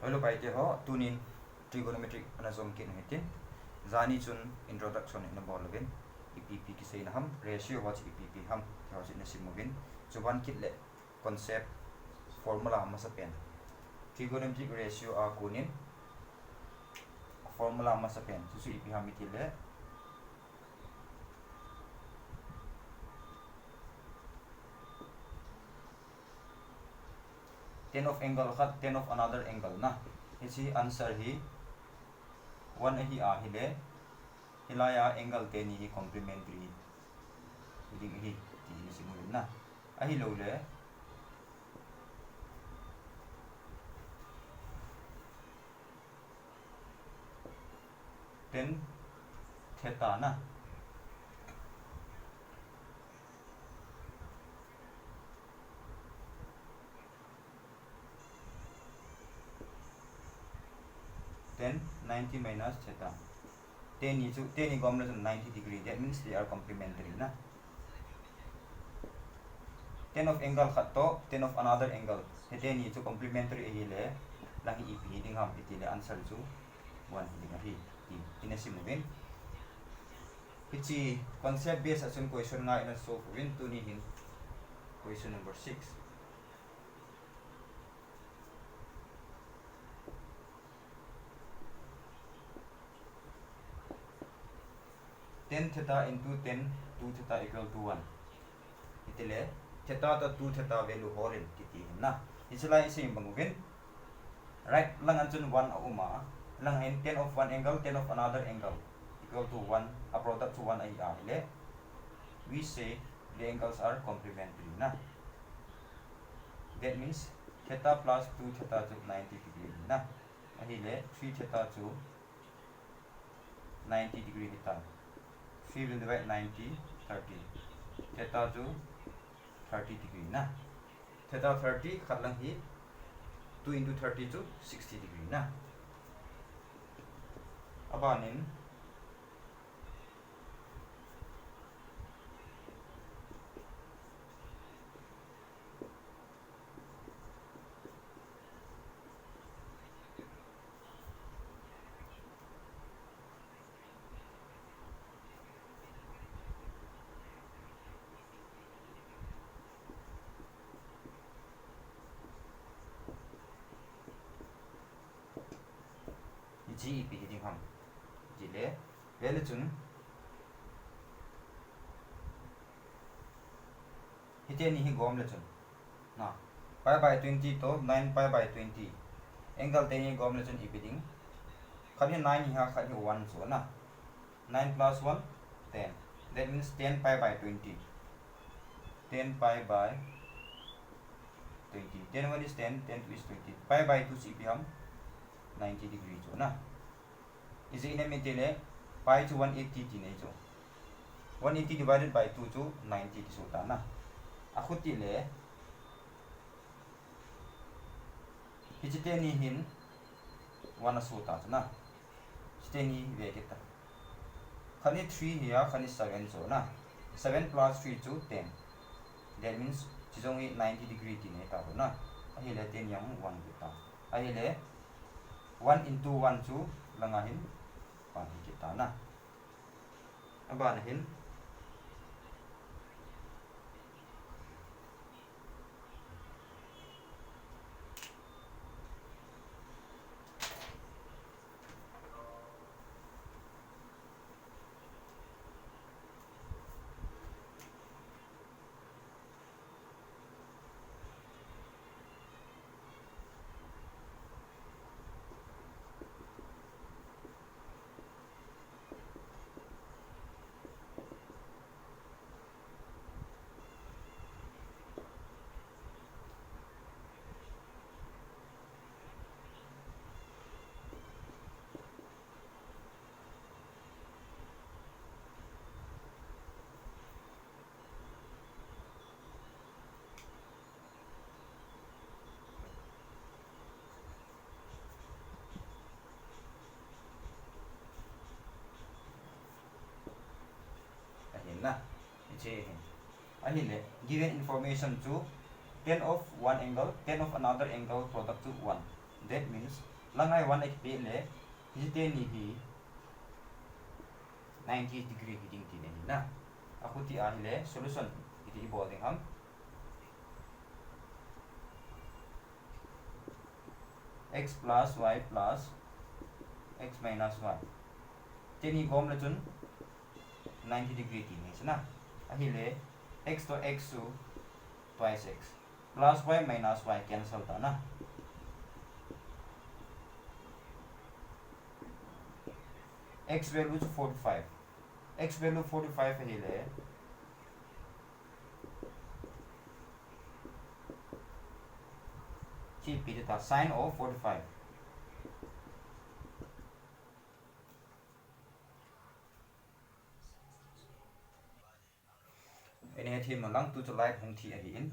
Hello paite ho tuni trigonometric anazom kin hete zani chun introduction in ball again EPP ki sei na ham ratio watch EPP ham ho sit na simovin chuban kit le concept formula ham sa pen trigonometric ratio a kunin formula ham sa pen su EP ham itile 10 of angle khat 10 of another angle na isi answer hi 1 hi a hi le hilaya angle 10 hi complementary ding hi ti ni simulin na a hi lo le ten theta na then 90 minus theta 10 is 90 degree, that means they are complementary na 10 of angle khat to 10 of another angle 10 is complementary hi le lahi ep ding ham itile answer chu 1 ding hi ti inasimovin hichi concept based asun question nga ina solve win tu ni hin question number 6 10 theta into 10 2 theta equal to 1 itile theta to 2 theta value horin titi na isilai isi bangugin right lang anjun 1 uma lang hin 10 of one angle 10 of another angle equal to 1 a product to 1 ai ile we say the angles are complementary na that means theta plus 2 theta to 90 degree na ahile 3 theta to 90 degree hita 3 will divide 90 30 theta to 30 degree na theta 30 khatlang hi 2 into 30 to 60 degree na abanin GEP ding ham jile value chun hite ni hi gom le chun na pi by 20 to 9 pi by 20 angle te ni gom le chun EP ding khani 9 hi ha khani 1 so na 9 plus 1 10 that means 10 pi by 20 10 pi by 20 10 1 is 10 10 2 is 20 pi by 2 CP ham 90 degree so na is in a metile pi to 180 ti nei so 180 divided by 2 to 90 so ta na akhuti le hichite ni hin 1 so ta na chite ni ve ke ta khani 3 here khani 7 so na 7 plus 3 to 10 that means chizong 90 degree ti nei ta na ahile 10 yang 1 ke ta ahile 1 into 1 to langahin pang kita na abanahin na iche ahile given information to 10 of one angle 10 of another angle product to 1 That means langai 1 ek pe le hi te ni hi 90 degree heating ti ni na akuti a hi le solution iti bol ding ham x plus y plus x minus y te ni gom le chun 90 degree ti ni na a hi le x to x su twice x plus y minus y cancel ta na x value is 45 x value 45 है ले ची P देता sin of 45 इन्हें थी मंगांग तू चलाए हुंथी अहिन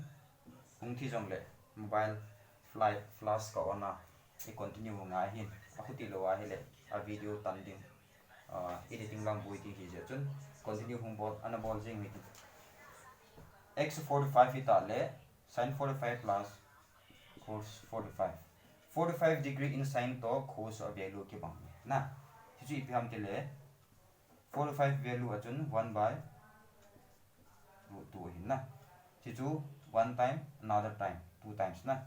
हुंथी Jong ले mobile flight flush का ओना ये कंटिन्यू होगा अहिन अखुती लो आ ले आ video तंदिंग editing lang boy ti hi je chun continue hung bol ana bol jing mi x 45 hi ta le sin 45 plus cos 45 degree in sin to cos a value ke bang na hi chu ipam te le 45 value achun 1 by root 2 hin na hi chu one time another time two times na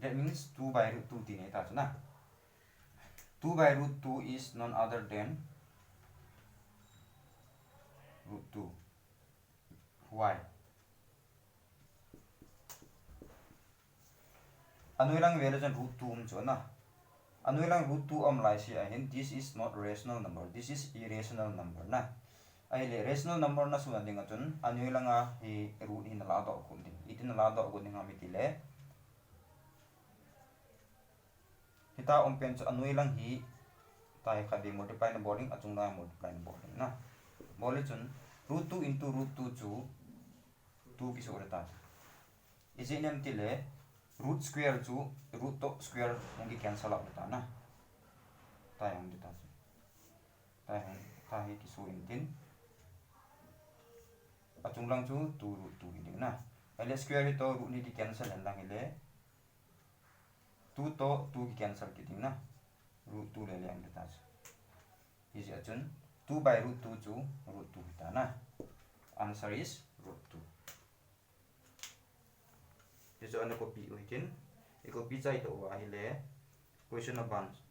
that means 2 by root 2 ti ne ta chu na 2 by root 2 is none other than root 2 why anuilang value jan root 2 um chona anuilang root 2 am lai si ahin this is not rational number this is irrational number na ai le rational number na su anding achun anuilang a hi root hin la do khum din itin la do gu ninga mi ti le hita ompen chu anuilang hi tai khadi multiply na boarding achung na multiply na boarding na bole chun root 2 into root 2 chu 2 ki so ta isinam ti le root square chu root to square ngi cancel out ta na tai ang dita tai hi ki so in tin achung lang chu 2 root 2 ni na ele square to root ni di cancel hen lang ile 2 to 2 ki cancel ki ding na root 2 le le ang dita is achun 2 by root 2 chu root 2 ta na answer is root 2 this is ano copy uitin e copy chai to wa hi le question of bunch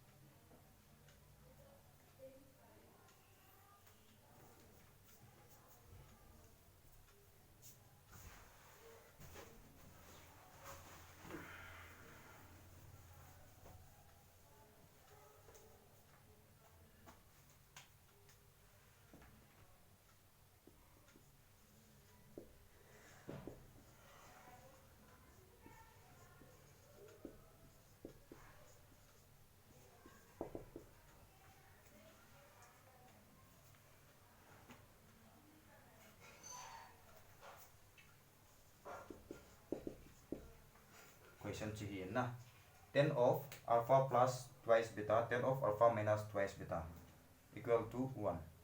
question chi hi na 10 of alpha plus twice beta 10 of alpha minus twice beta equal to 1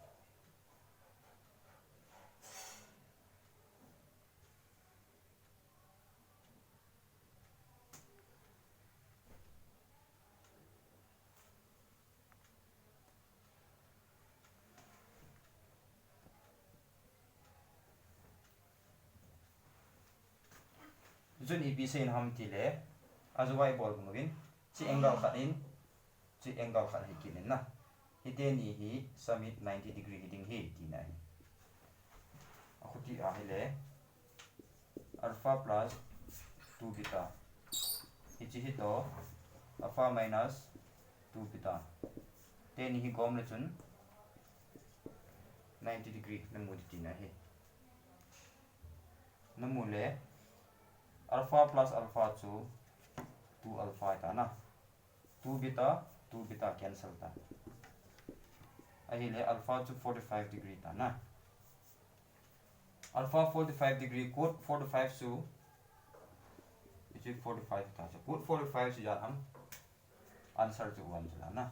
jun ipi se in ham ti le azwai bol ngin chi angle khat in chi angle khat hi kin na ite ni hi summit 90 degree heading hi ti na hi akhuti a hi le alpha plus 2 beta hi chi hi to alpha minus 2 beta te ni hi gom le chun 90 degree na mu ti na hi namu le alpha plus alpha chu 2 alpha ta na 2 beta cancel ta ahi le alpha chu 45 degree ta na alpha 45 degree cot 45 chu is 45 ta so cot 45 chu ja ham answer chu 1 chu na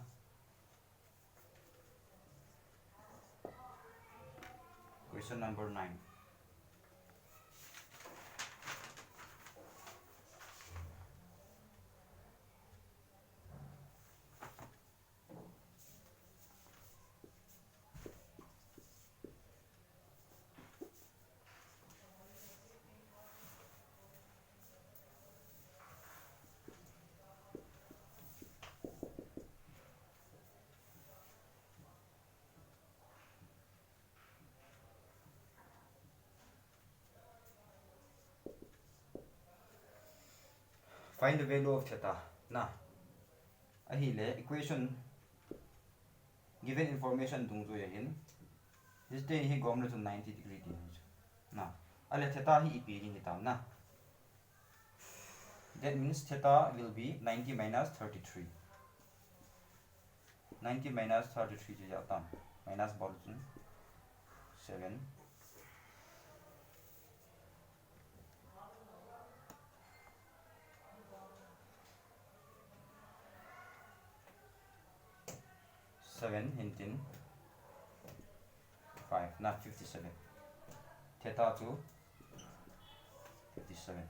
question number 9 find the value of theta na ahi le equation given information dung zo yahin this day hi gom na 90 degree ti na ale theta hi ipi ni tam na that means theta will be 90 minus 33 90 minus 33 ji ja tam minus bol 7 7 hintin 5 not 57 theta to 57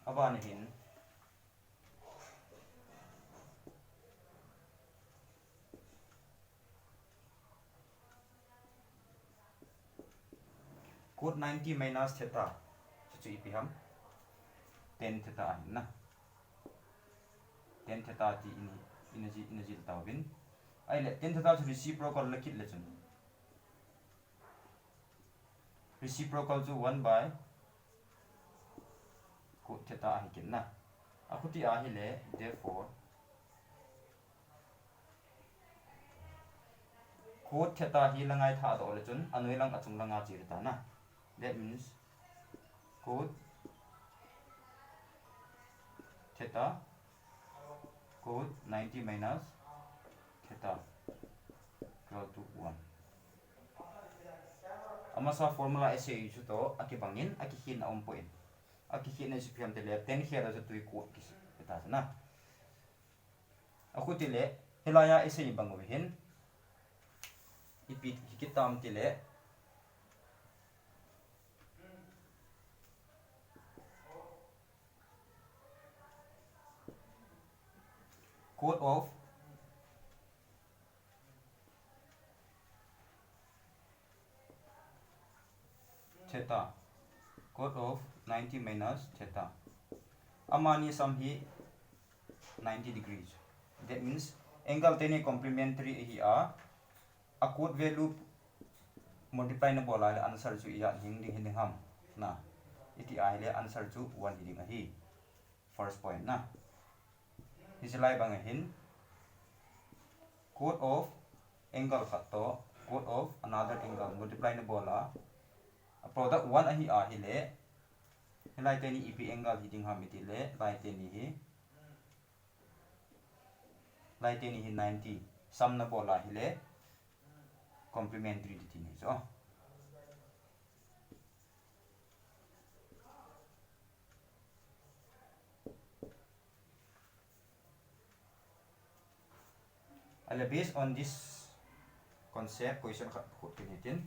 aban hin cos 90 minus theta chu ipi ham 10 theta na 10 theta ti energy tawin ai le 10 theta chu reciprocal lakit le chun reciprocal chu 1 by cos theta hi kin na akuti a hi le therefore cos theta hi langai tha do le chun anoi lang achung langa chi ta na that means cos theta cos 90 minus theta equal to 1 amasa formula ese chu to akibangin akihin na point akihin na sipiam tele 10 here to tui cos kis ta na akuti le helaya ese bangohin ipit hikitam tile cos of theta cos of 90 minus theta amani sum hi 90 degrees that means angle teni complementary hi a cos value multiply na bola le answer chu ya hing ham na iti ai le answer chu 1 ding hi first point na hislai bang hin cos of angle khat to cos of another angle multiply na bola a product 1 hi a hi le helai teni ep angle hi ding ham iti le lai teni hi 90 sum na bola hi le complementary di ni so ale based on this concept question khat khot tin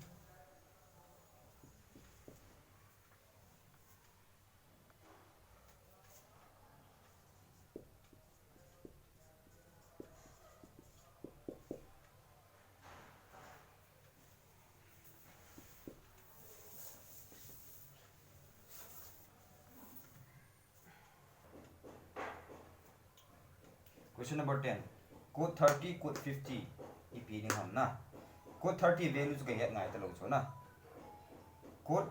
question number 10 cos 30 cos 50 ep ding ham na cos 30 values ga het ngai ta lo so na cos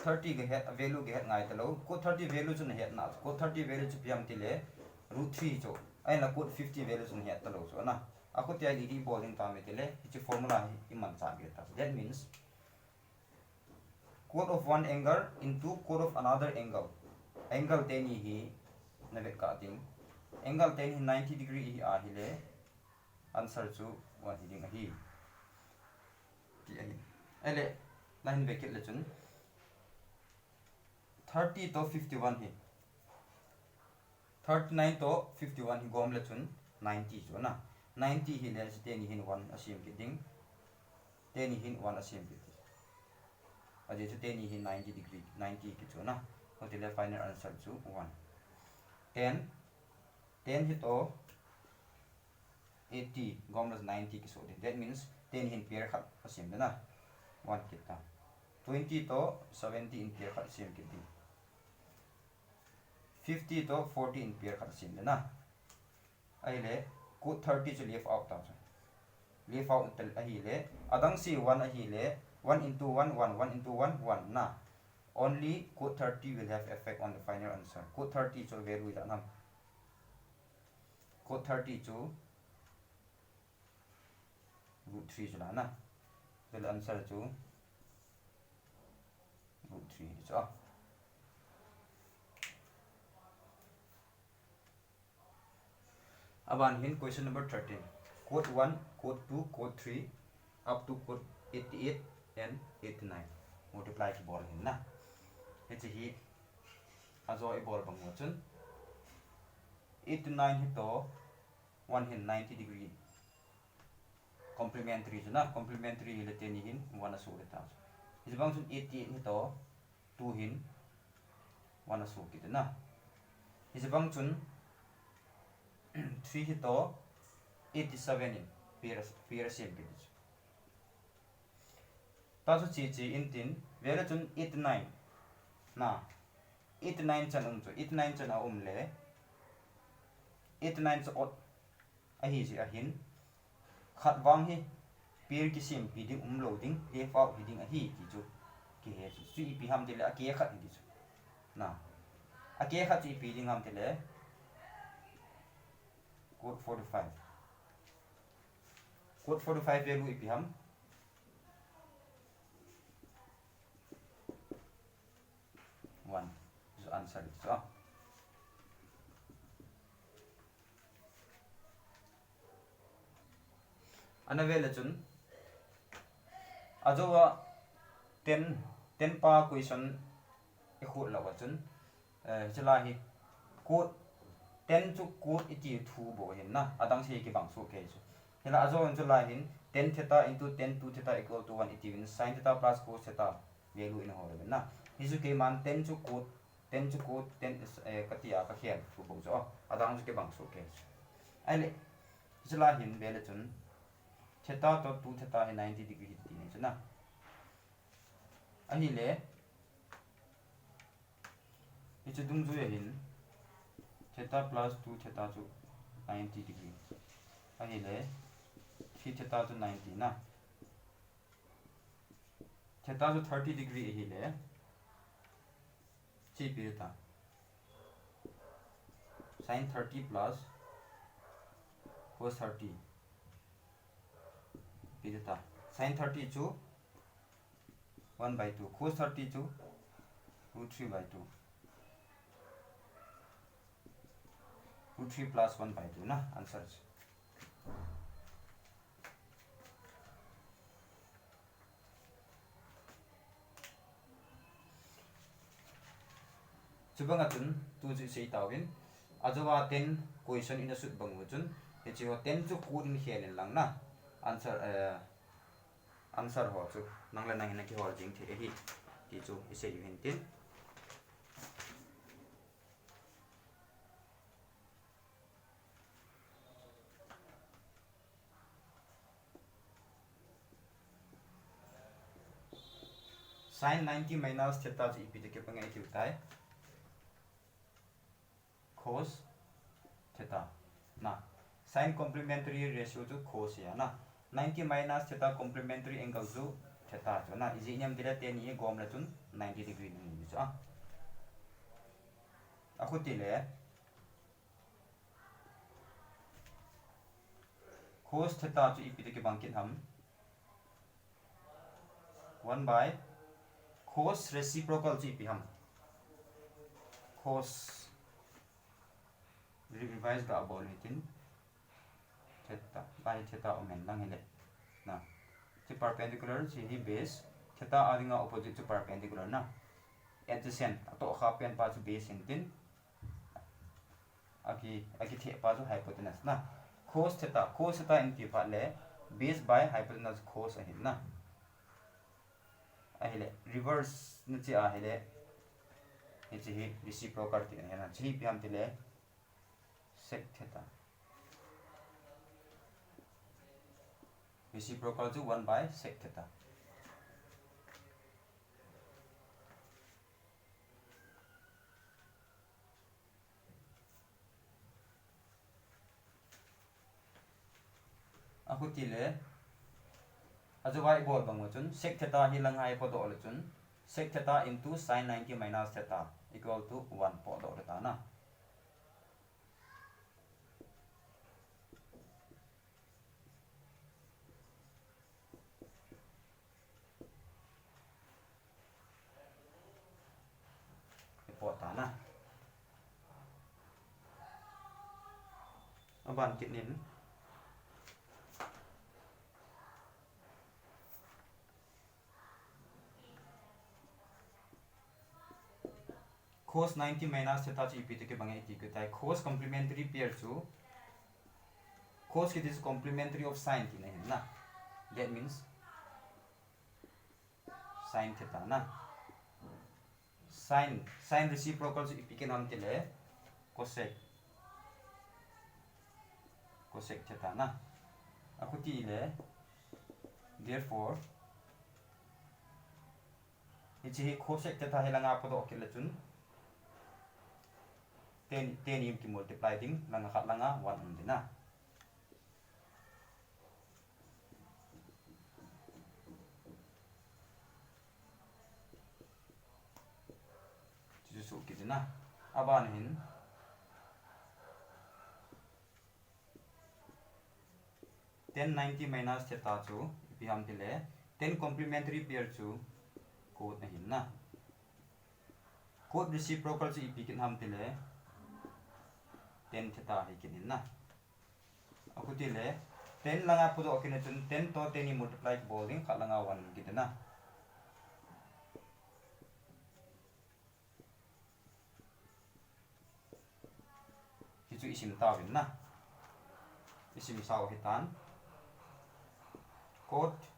30 ga het value ga het ngai ta lo cos 30 value chu na het na cos 30 value chu piam ti le √3 cho ai na cos 50 value chu na het ta lo so na aku ti ai di bowling ta me ti le chi formula hi man cha ge ta that means cos of one angle into cos of another angle teni hi na ve ka ding angle 10 90 degree hi a hi le answer chu 1 hi ding hi ti ai ele line bracket le chun 30 to 51 hi 39 to 51 hi gom le chun 90 chu na 90 hi le 10 hin 1 asim ki ding 10 hin 1 asim ki aje chu 10 hi 90 degree 90 ki chu na hotel le final answer chu 1 10 hit to 80 gom 90 ki so that means 10 hin pair khat asim na 1 kita 20 to 70 in pair khat sim ki 50 to 40 in pair khat sim na ai le ku 30 chu leave out ta leave out tel a hi le adang si 1 a hi le 1 into 1 1 1 into 1 1 na only code 30 will have effect on the final answer. Code 30 cho value da nam. Code 30 cho root 3 cho na. The answer cho root 3 cho. Aban hin question number 13. Code 1, code 2, code 3 up to code 88 and 89. Multiply ki ball hin na. It's hi azo I ball bang wachun 8 to 9 hito 1 hin 90 degree complementary na complementary hile 10 hin 1 aso le ta is bang chun 88 hito 2 hin 1 aso ki na is bang chun 3 hito 87 in pair sim ki ta chu chi chi in tin vela chun 89 na 89 chan um chu 89 chan a le 89 chu ot a hi ji a hin khat wang hi pair ki sim pi ding loading leave out hi ding a hi ki chu ki he chu i pi ham de le a ke khat hi chu na a ke khat chu i pi ding ham de le code 45 value i pi ham 1 is answer so anavela chun ajowa 10 pa question e khut lawa chun chala hi code 10 chu code iti thu bo hin na adang se ki bang so ke chu hela ajo an chala hin 10 theta into 10 2 theta equal to 1 iti win sin theta plus cos theta value in hore na hisu ke man 10 chu code 10 katia ka khian thu bo jo adang chu ke bang so ke ai le chala hin bele chun theta to 2 theta 90 degree ti ne chuna ani le ichu dung ju hin theta plus 2 theta chu 90 degree ani le 3 theta chu 90 na theta chu 30 degree hi le chi pi ta sin 30 plus cos 30 pidata sin 30 chu 1 by 2 cos 30 chu root 3 by 2 root 3 plus 1 by 2 na answer chubanga chun tu chu sei tawin ajowa 10 question in a sut bang chun e chiwa 10 chu kurin hian lang na answer ho chu nangla nang hina ki hol jing the hi ti chu ise yu hin tin sin 90 minus theta chu ipi de ke pangai ti utai cos theta na sin complementary ratio chu cos ya na 90 minus theta complementary angle chu theta chu na iji nyam dira te ni gom la chun 90 degree ni chu a khuti le cos theta chu ipi de ke bangkin ham 1 by cos reciprocal chu ipi ham cos revise ga bol hitin theta by theta omen lang hele na chi perpendicular chi hi base theta adinga opposite to perpendicular na adjacent to kha pen pa chu base hintin aki the pa chu hypotenuse na cos theta in ti pa le base by hypotenuse cos a hin na a hele reverse na chi a hele chi hi reciprocal ti na chi piam ti le sec theta reciprocal to 1 by sec theta aku tile ajuwai bol bang chun sec theta hi langai po do le chun sec theta into sin 90 minus theta equal to 1 po do ta na po ta na aban kitnin cos 90 minus theta chi pt ke bangai ti ke tai cos complementary pair chu cos it is complementary of sin ti nahin na that means sin theta na sin reciprocal chu pt ke nam ti le cosec theta na aku ti le therefore ichi cosec theta helanga po do ke le chun 10 im ki multiply ding langa khat langa 1 um dina su ki dina aban hin 1090 minus theta chu pi ham tile 10 complementary pair chu code na hin na code reciprocal chu pi kin ham tile 10 theta hi kin na aku tile 10 langa pu do kin chun 10 to 10 ni multiply bowling khat langa 1 ki dina ki chu isim ta win na isim saw hitan code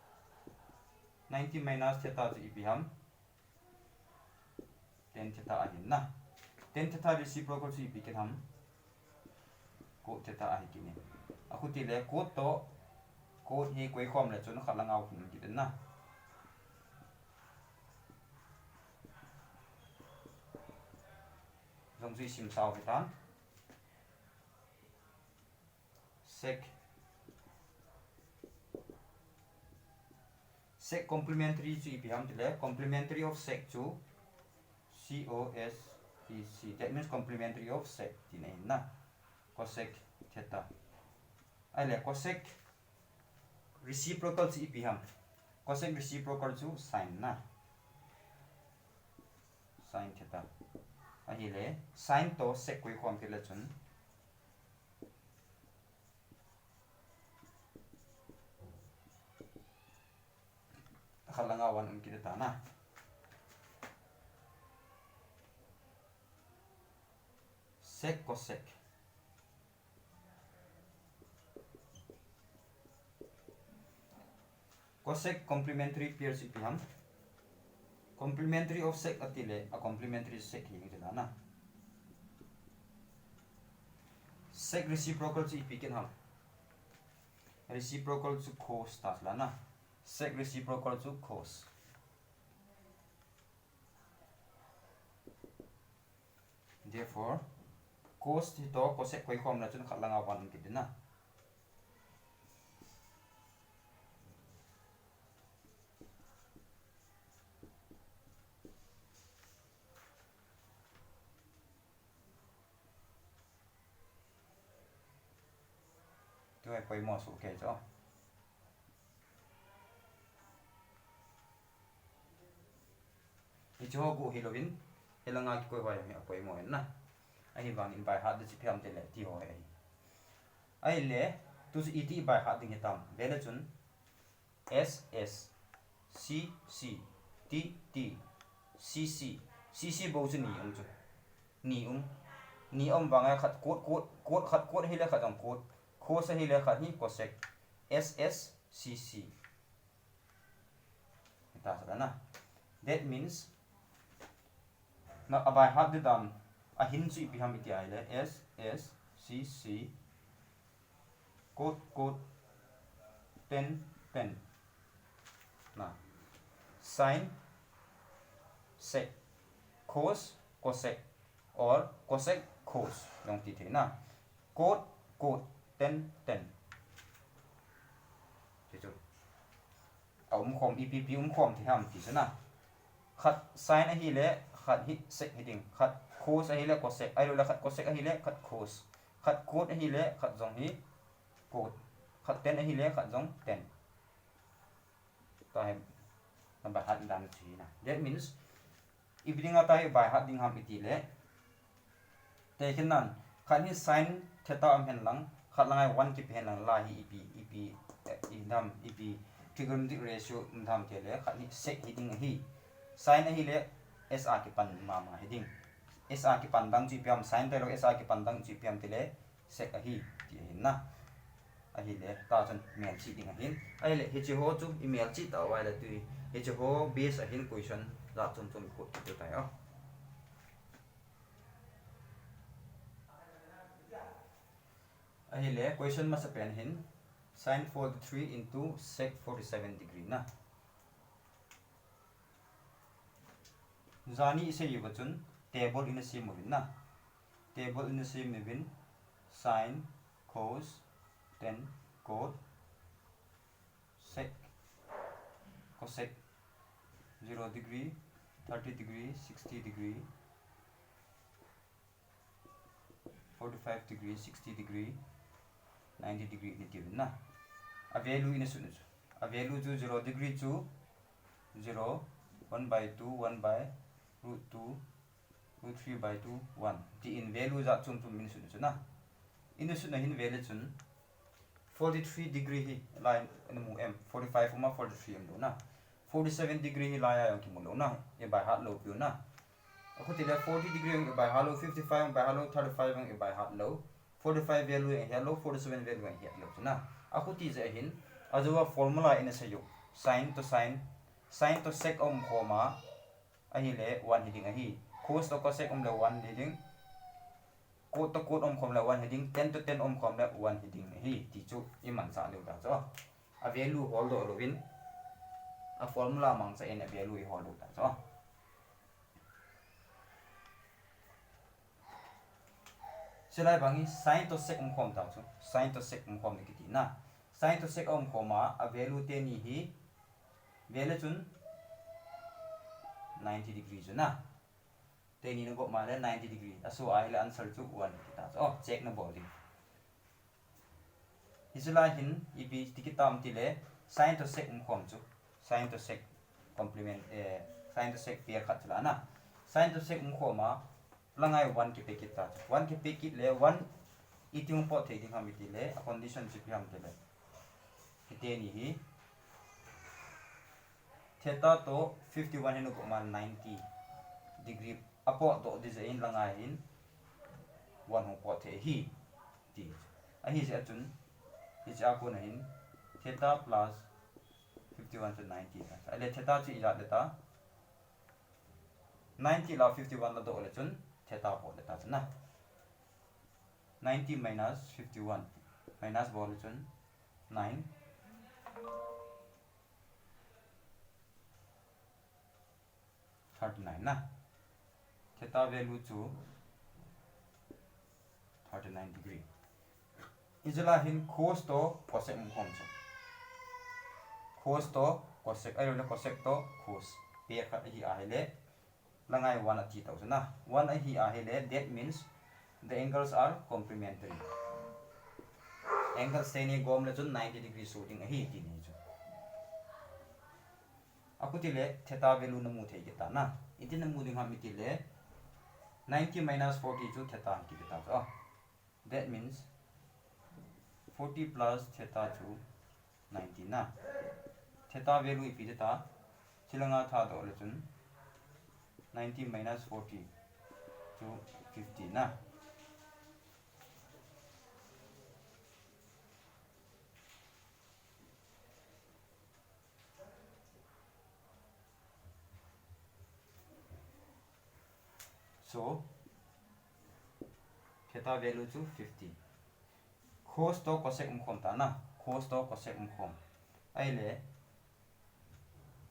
90 minus theta chu ipiham 10 theta ahin na 10 theta reciprocal chu ipikin ham code theta ahi kini aku tile code to code hi koi khom le chun khalanga hun ki den na jong ji sim saw hitan sec complementary chu ipiham tile complementary of sec chu cosec that means complementary of sec ti nei na cosec theta ai le cosec reciprocal chu ipiham cosec reciprocal chu sin na sin theta ai le sin to sec koi khom ke la chun khalanga 1 ki ta na sec cosec cosec complementary pairs ipiham complementary of sec atile a complementary sec hi ta na sec reciprocal chu ipikin ham reciprocal chu cos ta la na sec reciprocal chu cos therefore cos thì to cosec koi khom la chun khalanga 1 ki dina tôi koi mo su ke cho icho gu hilovin helanga ki koi wa mi koi mo na ai wang in by heart chi pham te le ti ho ai le tu chi it by heart ding tam le le chun s s c c t t c c c c bo chu ni wanga khat code khat code hi le khat ang code cos hi le khat hi cosec s s c c ta sa na that means na by heart de dam a hin chu ipiham iti ai le s s c c code 10 na sin sec cos cosec or cosec cos dong ti the na code 10 khom EPP khom thì ham thì sana khát sin a hi le khát hi sec heading khát cos a hi le cosec ai lo khát cosec a hi le khát cos khát cot a hi le khát zong hi cot khát ten a hi le khát zong ten ta hem by hat dan chi na that means if ding ata by hat ding ham iti le te khinan khan hi sin theta am hen lang khat langai 1 ki pen lang la hi ep indam ep trigonometric ratio indam te le khat ni sec heading hi sin hi le sa ki pan ma heading sa ki pan dang chi piam sin te lo sa ki pan dang chi piam te le sec a hi ti hin na a hi le ta chon mel chi ding a hin ai le hi chi ho chu email chi ta wa le tu hi chi ho base a hin question la chon chon ko tu ta yo a hi le question ma sa pen hin sin 43 into sec 47 degree na zani se yi bachun table in a sim movin na table in a sim movin sin cos tan cot sec cosec 0 degree 30 degree 60 degree 45 degree 60 degree 90 degree ni given na a value in a sunu a value to 0 degree to 0 1 by 2 1 by root 2 root 3 by 2 1 the in value za chung chung min sunu na in a sunu hin value chun 43 degree hi line in mu m 45 ma 43 m do na 47 degree hi line ayong ki mu lo na e by heart low pu na ako tila 40 degree ang by hello 55 by hello 35 ang by heart low 45 value ang hello 47 value ang hello na ako ti za hin ajuwa formula in sa yo sin to sec om comma ahi le 1 heading ahi cos to cosec om le 1 heading cot to cot om com le 1 heading tan to tan om com le 1 heading ahi ti chu iman sa le da so a value hold do lovin a formula mang sa in a value hold do da so silai bangi sin to sec om ta chu sin to sec om ni ki na sin to sec om ma a value te ni hi value chun 90 degree chu na te ni no go ma le 90 degree aso ai le answer chu 1 ta so check na body isula hin ib tikitam ti le sin to sec om chu sin to sec complement sin to sec pair khat chula na sin to sec om ma langai 1 ki pekit ta 1 ki pekit le 1 itung po the ding ham ti le a condition chi ham te le te ni hi theta to 51 henu ko man 90 degree apo to design langai in 1 ho po the hi ti a hi se chun hi cha ko na hin theta plus 51 to 90 ta ale theta chi ja de ta 90 la 51 la do le chun theta po le ta na 90 minus 51 minus bol chun 9 39 na theta value to 39 degree izala hin cos to cosec khom chu cos to cosec ai le cosec to cos pe kha hi a hele langai 1 ati tau na 1 a hi a hele that means the angles are complementary angle se ni gom le chun 90 degree shooting a hi ti ni chu akutile theta value na mu thei ki ta na itin mu ding ha mi ti le 90 minus 40 chu theta ki ta so that means 40 plus theta chu 90 na theta value ipi ta chilanga tha do le chun 90 minus 40 to 50 na so theta value to 50 cos to cosec khom ta na cos to cosec khom ai le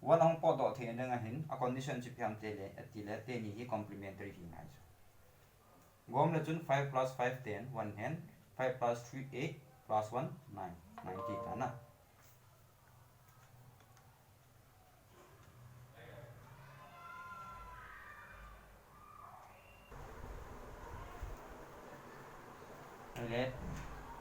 1 ang po do the na hin a condition chi pyam te le ati le te ni hi complementary hi na gom le chun 5 plus 5 10 1 hen 5 plus 3 8 plus 1 9 90 ta na le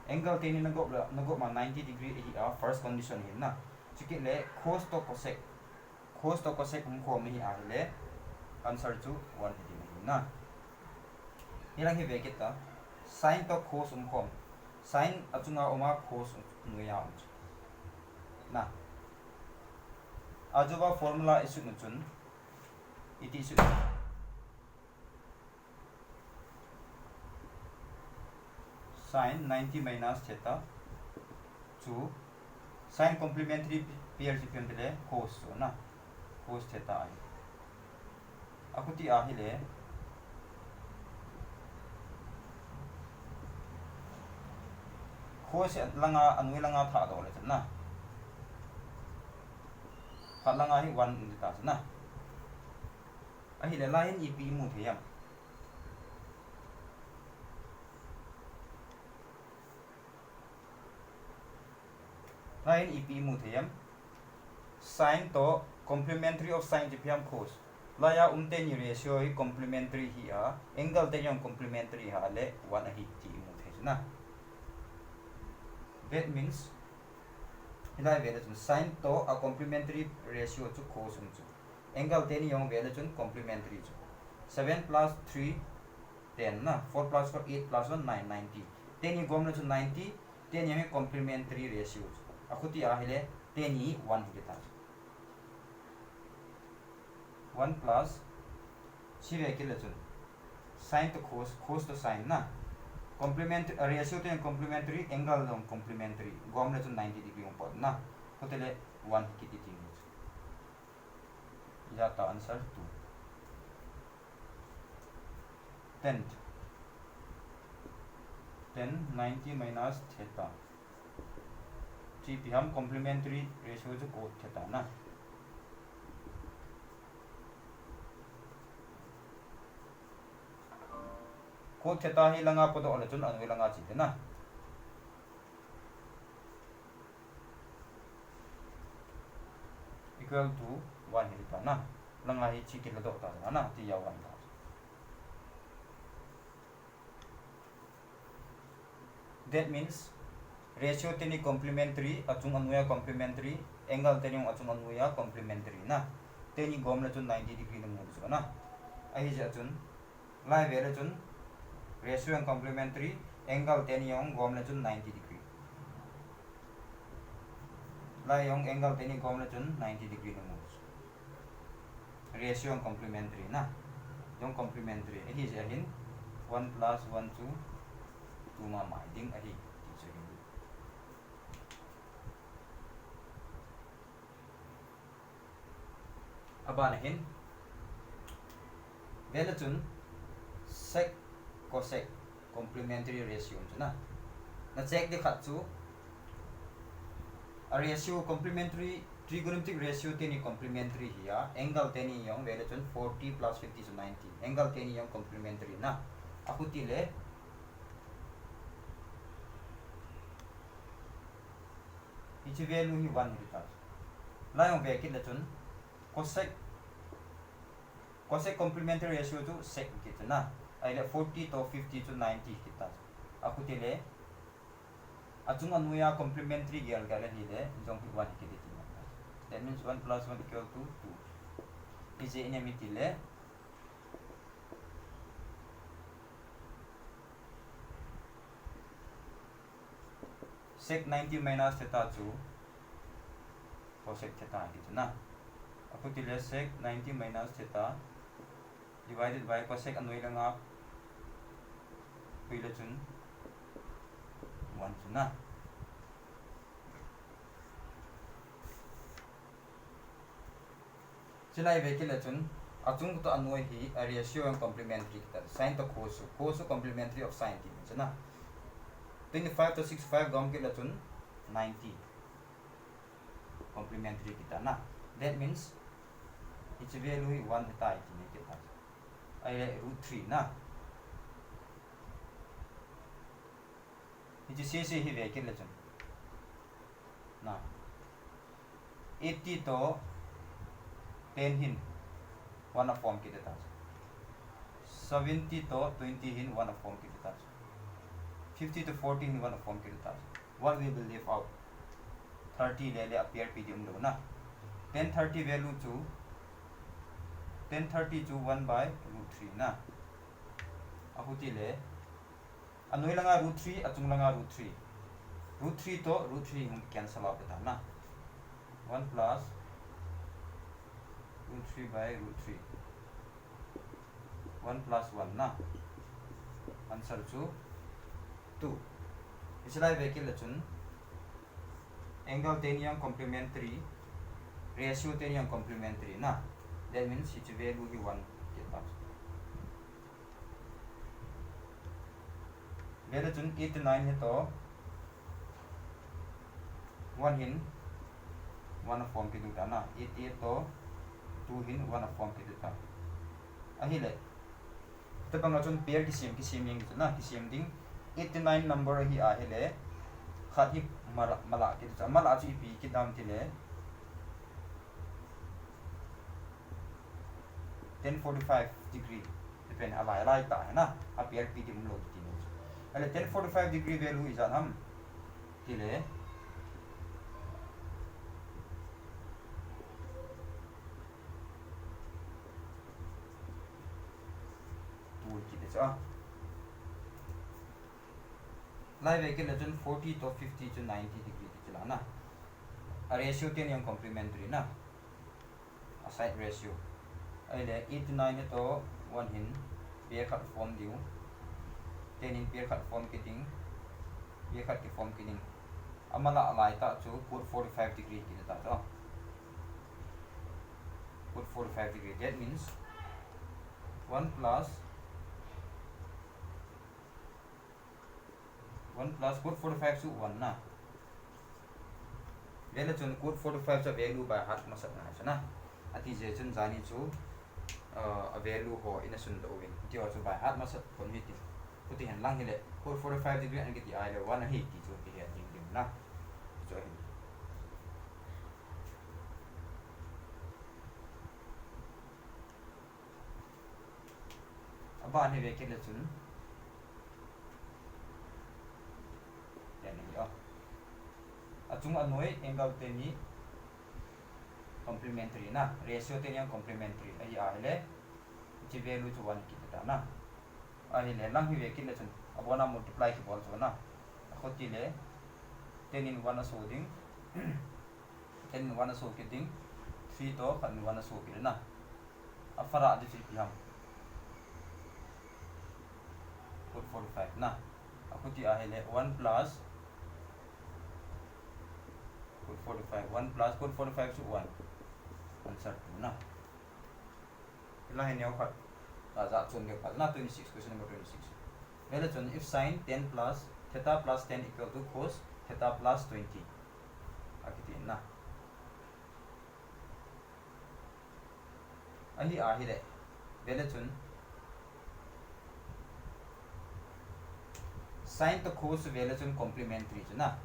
angle ten in nagop ma 90 degree hi a first condition hin na chiki le cos to cosec khom hi a le answer chu 180 hin na hilang hi vekit ta sin to cos khom sin achunga oma cos nuya na ajuba formula isu chun it is sin 90 minus theta 2 sin complementary pair sipion le cos na cos theta ai akuti a hi le cos langa anui langa tha do le na phat langa hi 1 in ta na a hi le line ep mu theyam line ep mu theyam sin to complementary of sin jipiam cos laya umte ni ratio hi complementary hi a angle te yong complementary ha le 1 hi ti mu thejna that means hilai vele chun sin to a complementary ratio chu cos chu angle te ni yong vele chun complementary chu 7 plus 3 10 na 4 plus 4 8 plus 1 9 90 te ni gom le chu 90 te ni complementary ratio akuti a hele te ni 1 hi ta 1 plus sive kile chun sin to cos to sin na complementary ratio to complementary angle long complementary gom le chun 90 degree on pod na hotele 1 ki ti tin ya ta answer 2 10 90 minus theta जी भी हम complementary ratio जो cos theta ना cos theta ही लंगा पदो वाले चुन अनुई लंगा चीते ना equal to 1 ही लिखा ना लंगा ही ची के लदो होता है ना ती या 1 था that means ratio teni complementary achung anuya complementary angle teni achung anuya complementary na teni gom la chun 90 degree na mu chu na ai ja chun lai ve la chun ratio and complementary angle teni yong gom la chun 90 degree lai yong angle teni gom la chun 90 degree na mu ratio and complementary na yong complementary ai ja hin 1 plus 1 2 2 ma mai ding ai aban hin vele chun sec cosec complementary ratio chuna na check de khat chu a ratio complementary trigonometric ratio te ni complementary hiya angle te ni yong vele chun 40 plus 50 to 90 angle te ni yong complementary na akuti le ichi value hi 1 hi ta la yong ve kit le chun cosec complementary ratio to sec kita na ai le 40 to 50 to 90 kita aku tele achung anuya complementary gyal gala hi le jong hi 1 ki diti that means 1 plus 1 equal to 2 is enemy le sec 90 minus theta 2 cosec theta kita na aku tile sec 90 minus theta divided by cosec anui langa pila chun 1 chun na chilai vekila chun achung to anui hi a ratio and complementary kita sin to cos complementary of sin ti chun na 25 to 65 gam kila chun 90 complementary kita na that means its value 1 theta ni kita ai √3 na its se hi ve ke le chun na 80 to 10 hin 1 form kita 70 to 20 hin 1 form kita 50 to 40 in one form kita. What we will leave out? 30 ले appear pdm लो ना. 1030 value to 1030 to 1 by root 3 na. Ahuti le anoi langa root 3 atung langa root 3. Root 3 to root 3 hum cancel out beta na. 1 plus root 3 by root 3. 1 plus 1 na. Answer to 2. Isilai vekil lechun angle tenium complementary ratio tenium complementary na. That means its value is 1 get out. Value chun 8 to 9 है तो 1 hin 1 form के दूटा ना 8 तो 2 hin 1 form के दूटा अही ले तो पंगा चुन पेयर की सेम यंग तो ना की सेम दिंग 89 नंबर ही आहे ले खाती मला के दूटा मला चु पी की दाम थे ले 1045 degree depend अलाइ ता है ना अब पेयर पी दी मुलो की तीन अले 1045 degree value इज हम तिले live वेके lesion 40 to 50 to 90 degree चला ना a ratio ten young complementary ना a side ratio अले 8 to 9 तो 1 hin पेयर कट फॉर्म दियो 10 in पेयर कट फॉर्म के दिंग पेयर कट के फॉर्म के दिंग अमला अलाइ ता चो put 45 degree की ता तो put 45 degree that means 1 plus code 45 to 1 na. Value chun code 45 sa value by heart masak na siya na. At is chun zani chu a value ho ina sun do win. Ti also by heart masak kon hiti. Puti han lang hile code 45 degree ang giti ay 1 hit ti chu ti ding ding na. So hin. Aba ni vekil chun achung anoi angle teni complementary na ratio teni yang complementary ai ahile chi value chu 1 ki ta na ahile lang hi vekin le chun abona multiply ki bol chu na khoti le 10 in 1 so ding 10 in 1 so ki ding 3 to kan 1 so ki na afara di chi ham 45 na akhoti ahile 1 plus code 45 1 plus code 45 to 1 answer 2 na ila hin yaw khat ta za chun ke pal na 26 question number 26 vela chun if sin 10 plus theta plus 10 equal to cos theta plus 20 akiti na ahi ahire vela chun sin to cos vela chun complementary chu na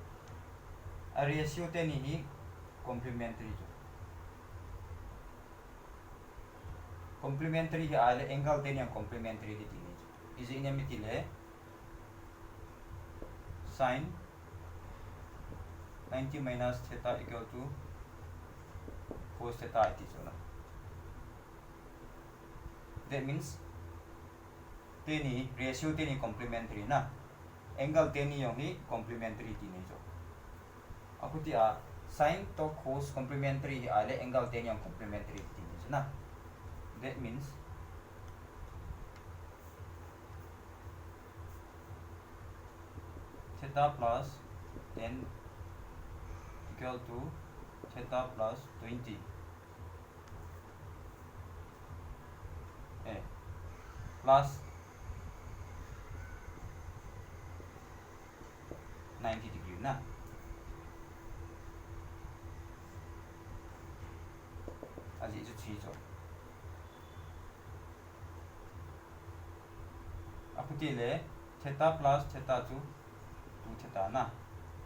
a ratio te ni hi complementary jo complementary hi ale angle te ni complementary di ti is inamity le sin 90 minus theta equal to cos theta iti jo na that means te ni ratio te ni complementary na angle te ni yong hi complementary ti ni jo akuti a sin to cos complementary ale angle ten yang complementary din na that means theta plus 10 equal to theta plus 20 plus 90 degree na 아직 이제 뒤죠. 앞뒤에 theta plus theta to 2 theta ना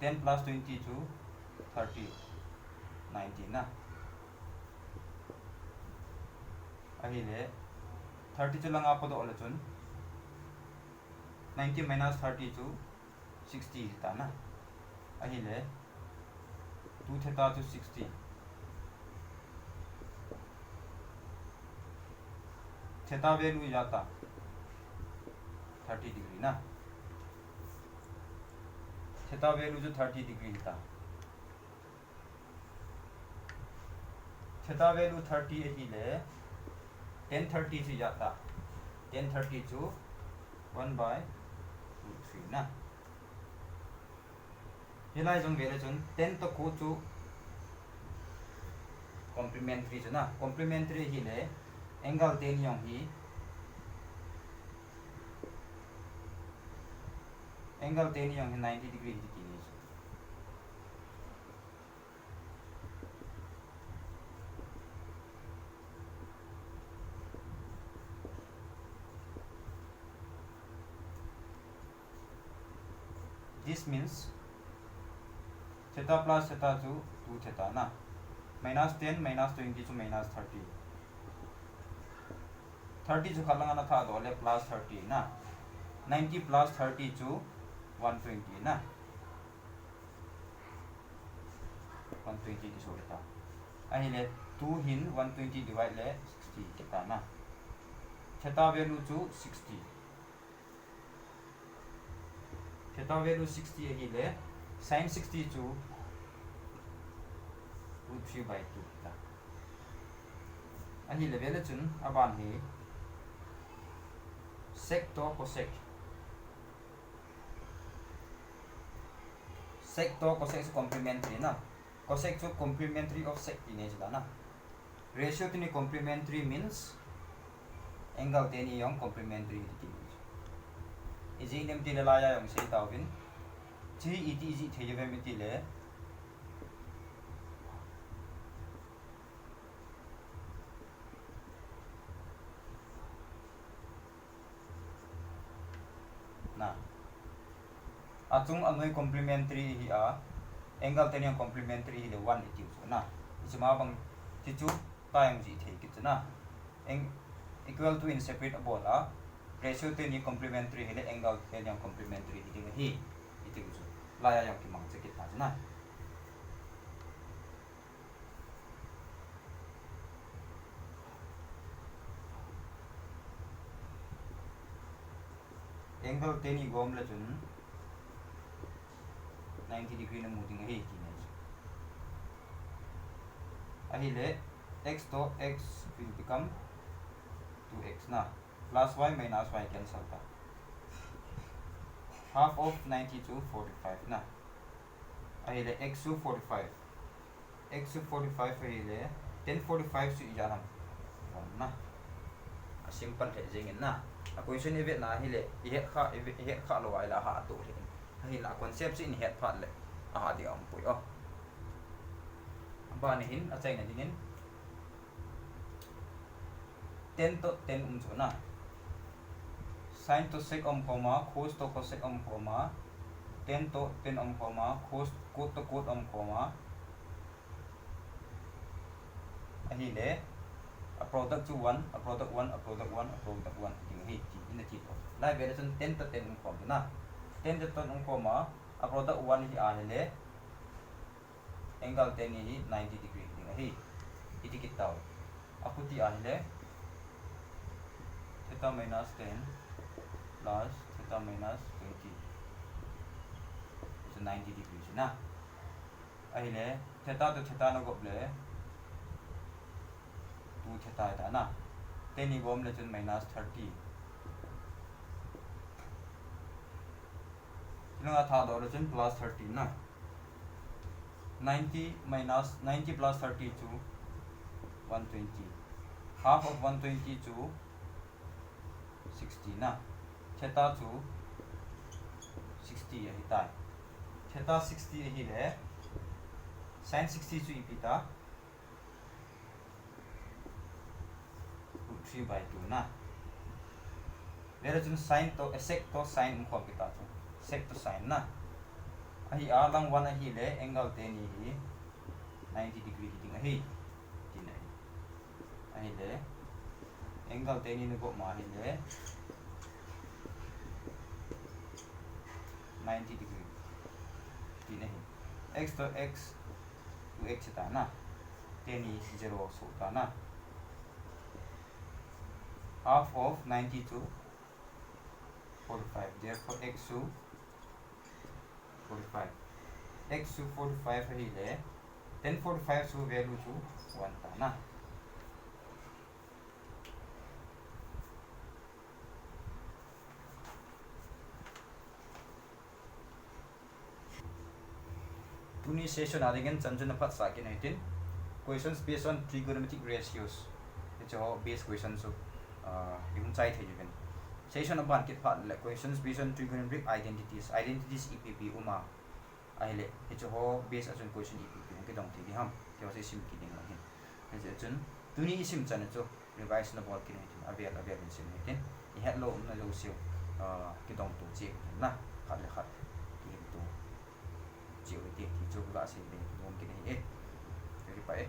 10 plus 20 to 30 90 ना अहिले 30 च लंगा पदो ओले चुन 90 minus 30 to 60 ta na ahile 2 theta to 60 theta value jata 30 degree na theta value jo 30 degree ta theta value 30 ahile tan 30 se jata tan 30 to 1 by root 3 na hilai jong vele chun tan to ko chu complementary chuna complementary hile angle tan yong hi angle tan yong hi 90 degree hi ti ni this means theta plus theta to 2 theta na minus 10 minus 20 to minus 30 30 जो खलंगा ना था दोले plus 30 ना 90 plus 30 to 120 ना 120 की सोचता अहिले 2 hin 120 divide ले 60 कितना ना theta value to 60 theta value 60 अहिले sin 60 to root 3 by 2 kita अहिले value chun aban hi sec to cosec sec to cosec is complementary na cosec to complementary of sec ini jala na ratio tini complementary means angle tini yang complementary ti easy name ती लाया yang sei tawin ji iti ji thejebe mi ti le na atung anoi complementary hi a angle ten yang complementary hi le 1 iti so na isma bang ti chu ta yang ji the ki na equal to in separate about a ratio ten ni complementary hi le angle ten yang complementary hi hi iti so laya yang ki mang che ki ta na angle ten ni gom la chun 90 degree na moving hi ki ne ahile x to x will become 2x na plus y minus y cancel ta half of 90 to 45 na ahile x to 45 x to 45 ahile 1045 su ijanam na a simple the jingin na a question event na ahile he kha lo ai la ha to he ahila concept in head phat le a di am pui o ba ni hin a chai na dingin 10 to 10 so na sin to sec comma cos to cosec comma 10 to 10 comma cos to cot comma ahile a product to 1 a product 1 a product 1 a product 1 ting hi ti in ti to lai variation 10 to 10 comma na 10 to 10 comma a product 1 hi ahile angle 10 hi 90 degree ting hi iti kitaw aputi ahile theta minus 10 plus theta minus 20 is 90 degrees na ahile theta to theta no goble 2 theta ta na 10 ni gom le chun minus 30 nanga tha do le chun plus 30 na 90 minus 90 plus 30 to 120 half of 120 to 60 na theta to 60 hi ta theta 60 hi le sin 60 to ipita 3 by 2 na where chun sin to sec to sin ko pita to sec to sin na ahi a lang 1 hi le angle te ni hi 90 degree hi ting hi tin ahi le angle te ni ko ma hi le 90 degree ti na hi x to x to x ta na 10 is 0 so ta na half of 90 to 45 therefore x to 45 x to 45 hi le 1045 so value to 1 ta na tuni session adingen chanjuna phat sakin itin questions based on trigonometric ratios it's all base questions so yung chai thai jiben session aban kit phat le questions based on trigonometric identities epp uma aile it's all based on question epp ke dong thi ham ke wase sim ki ding lahin it's chun tuni sim chan cho revise na bol ki itin avel sim itin I hello na lo siu ki dong tu chi na khat le khat ki tu chiều thì chú là sẽ để môn cái này hết, cái phải